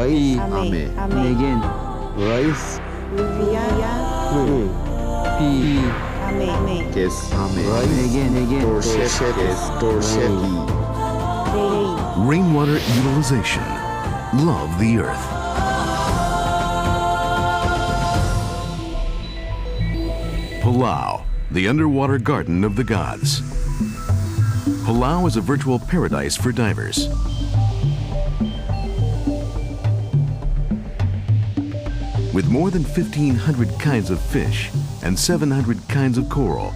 rice, ame, and again, rice, fruit, pea, kes, rice, and again, Rainwater utilization. Love the earth. Palau, the underwater garden of the gods. Palau is a virtual paradise for divers. With more than 1,500 kinds of fish and 700 kinds of coral,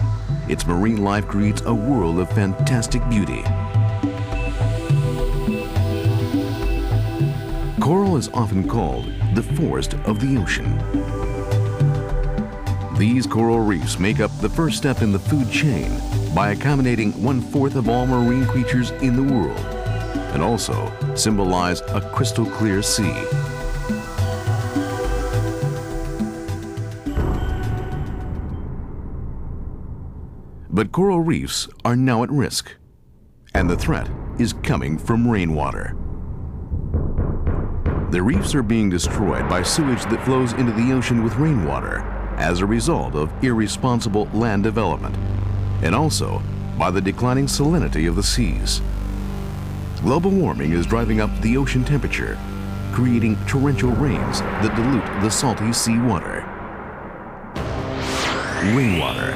its marine life creates a world of fantastic beauty. Coral is often called the forest of the ocean. These coral reefs make up the first step in the food chain by accommodating 1/4 of all marine creatures in the world, and also symbolize a crystal clear sea. But coral reefs are now at risk, and the threat is coming from rainwater. The reefs are being destroyed by sewage that flows into the ocean with rainwater as a result of irresponsible land development, and also by the declining salinity of the seas. Global warming is driving up the ocean temperature, creating torrential rains that dilute the salty seawater. Rainwater,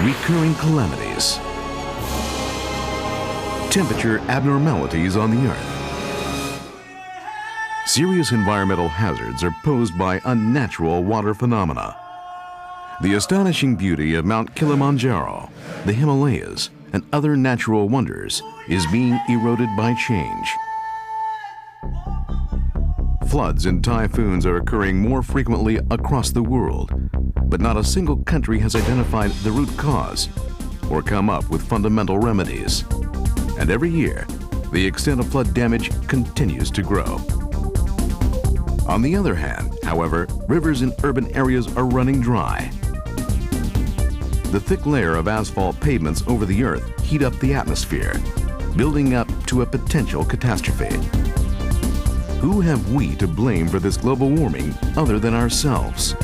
recurring calamities, temperature abnormalities on the earth. Serious environmental hazards are posed by unnatural water phenomena. The astonishing beauty of Mount Kilimanjaro, the Himalayas, and other natural wonders is being eroded by change. Floods and typhoons are occurring more frequently across the world, but not a single country has identified the root cause or come up with fundamental remedies. And every year, the extent of flood damage continues to grow. On the other hand, however, rivers in urban areas are running dry. The thick layer of asphalt pavements over the earth heat up the atmosphere, building up to a potential catastrophe. Who have we to blame for this global warming other than ourselves?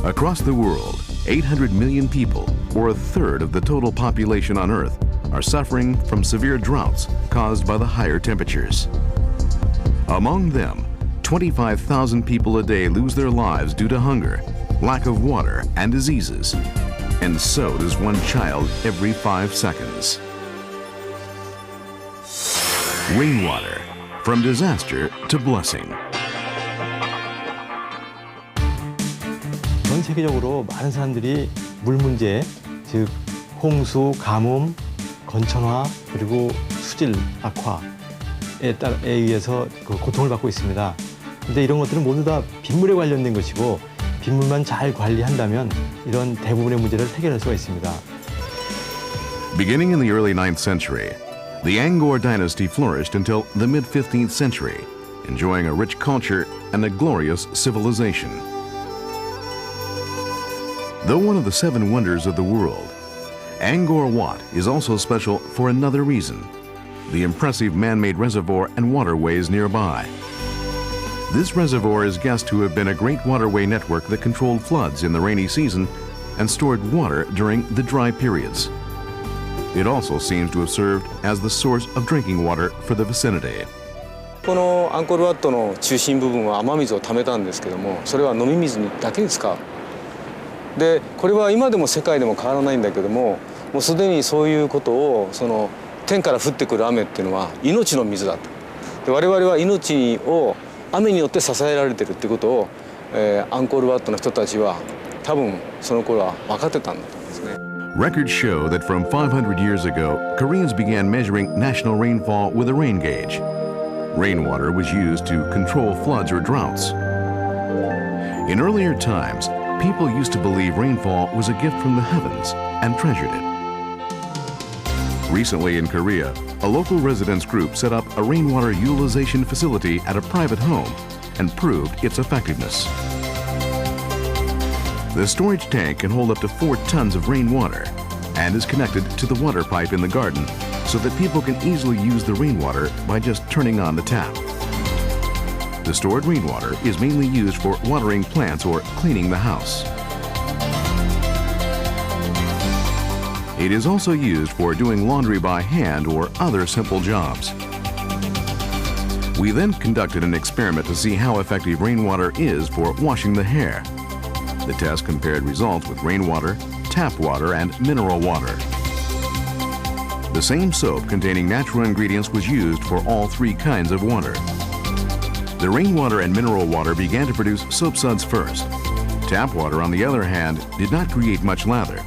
Across the world, 800 million people, or a third of the total population on Earth, are suffering from severe droughts caused by the higher temperatures. Among them, 25,000 people a day lose their lives due to hunger, lack of water, and diseases. And so does one child every 5 seconds. Rainwater, from disaster to blessing. 전 세계적으로 많은 사람들이 물 문제, 즉 홍수, 가뭄, 건천화, 그리고 수질 악화에 의해서 고통을 받고 있습니다. 근데 이런 것들은 모두 다 빗물에 관련된 것이고 빗물만 잘 관리한다면 이런 대부분의 문제를 해결할 수가 있습니다. Beginning in the early 9th century, the Angkor dynasty flourished until the mid-15th century, enjoying a rich culture and a glorious civilization. Though one of the 7 wonders of the world, Angkor Wat is also special for another reason: the impressive man-made reservoir and waterways nearby. This reservoir is guessed to have been a great waterway network that controlled floods in the rainy season and stored water during the dry periods. It also seems to have served as the source of drinking water for the vicinity. このアンコールワットの中心部分は雨水を溜めたんですけども、それは飲み水だけに使う。で、これは今でも世界でも変わらないんだけども、もうすでにそういうことを天から降ってくる雨っていうのは命の水だと。で、我々は命を雨によって支えられてるってことを、アンコールワットの人たちは多分その頃は分かってたんだと思うんですね。Records show that from 500 years ago, Koreans began measuring national rainfall with a rain gauge. Rainwater was used to control floods or droughts. In earlier times, people used to believe rainfall was a gift from the heavens and treasured it. Recently in Korea, a local residents group set up a rainwater utilization facility at a private home and proved its effectiveness. The storage tank can hold up to 4 tons of rainwater and is connected to the water pipe in the garden so that people can easily use the rainwater by just turning on the tap. The stored rainwater is mainly used for watering plants or cleaning the house. It is also used for doing laundry by hand or other simple jobs. We then conducted an experiment to see how effective rainwater is for washing the hair. The test compared results with rainwater, tap water, and mineral water. The same soap containing natural ingredients was used for all three kinds of water. The rainwater and mineral water began to produce soap suds first. Tap water, on the other hand, did not create much lather,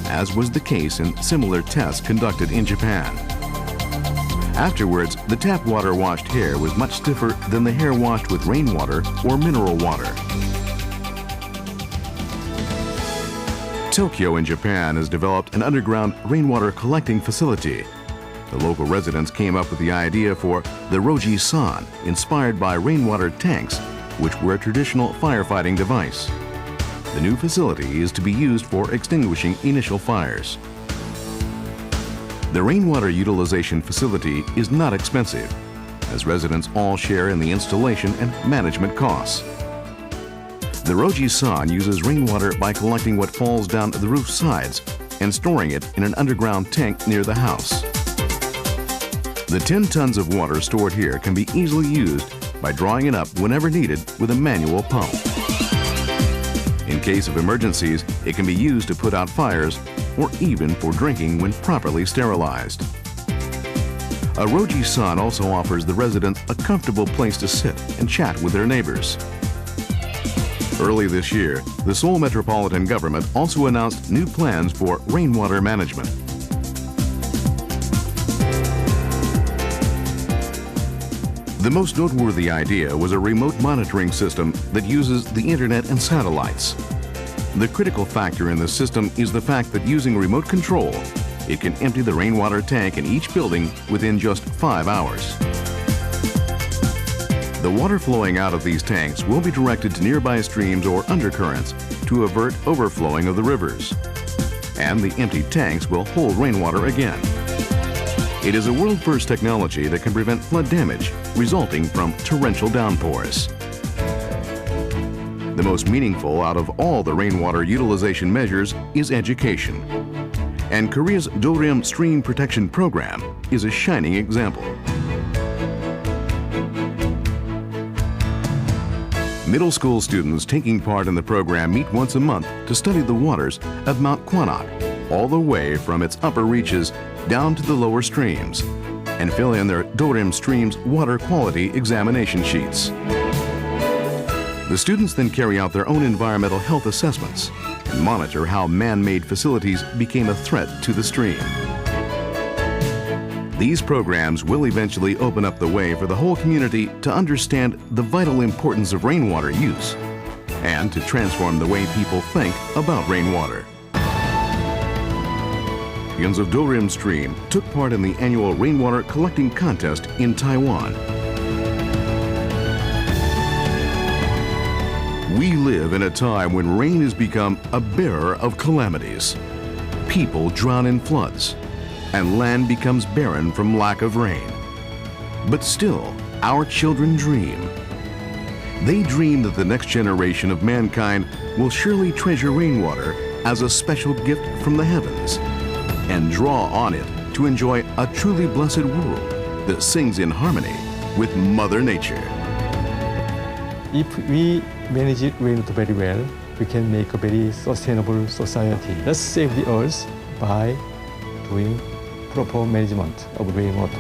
as was the case in similar tests conducted in Japan. Afterwards, the tap water washed hair was much stiffer than the hair washed with rainwater or mineral water. Tokyo in Japan has developed an underground rainwater collecting facility. The local residents came up with the idea for the Roji-san, inspired by rainwater tanks, which were a traditional firefighting device. The new facility is to be used for extinguishing initial fires. The rainwater utilization facility is not expensive, as residents all share in the installation and management costs. The Roji-san uses rainwater by collecting what falls down the roof sides and storing it in an underground tank near the house. The 10 tons of water stored here can be easily used by drawing it up whenever needed with a manual pump. In case of emergencies, it can be used to put out fires or even for drinking when properly sterilized. A Roji-san also offers the residents a comfortable place to sit and chat with their neighbors. Early this year, the Seoul Metropolitan Government also announced new plans for rainwater management. The most noteworthy idea was a remote monitoring system that uses the internet and satellites. The critical factor in the system is the fact that using remote control, it can empty the rainwater tank in each building within just 5 hours. The water flowing out of these tanks will be directed to nearby streams or undercurrents to avert overflowing of the rivers. And the emptied tanks will hold rainwater again. It is a world-first technology that can prevent flood damage resulting from torrential downpours. The most meaningful out of all the rainwater utilization measures is education. And Korea's Dorim Stream Protection Program is a shining example. Middle school students taking part in the program meet once a month to study the waters of Mount Kwanok, all the way from its upper reaches down to the lower streams, and fill in their Dorim Stream's water quality examination sheets. The students then carry out their own environmental health assessments and monitor how man-made facilities became a threat to the stream. These programs will eventually open up the way for the whole community to understand the vital importance of rainwater use and to transform the way people think about rainwater. Students of Dorim Stream took part in the annual rainwater collecting contest in Taiwan. We live in a time when rain has become a bearer of calamities. People drown in floods, and land becomes barren from lack of rain. But still, our children dream. They dream that the next generation of mankind will surely treasure rainwater as a special gift from the heavens and draw on it to enjoy a truly blessed world that sings in harmony with Mother Nature. If we manage rainwater very well, we can make a very sustainable society. Let's save the earth by doing proper management of rainwater.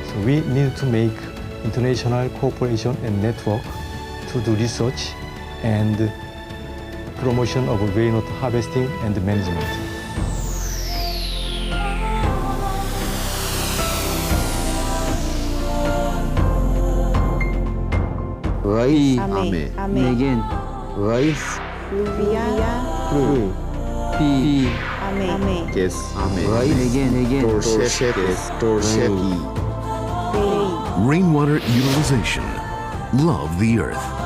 So we need to make international cooperation and network to do research and promotion of rainwater harvesting and management. Rice, Ame. again, rice, Ru. P, Kes. rice, again, Torshekes. Torsheki. Rainwater utilization. Love the earth.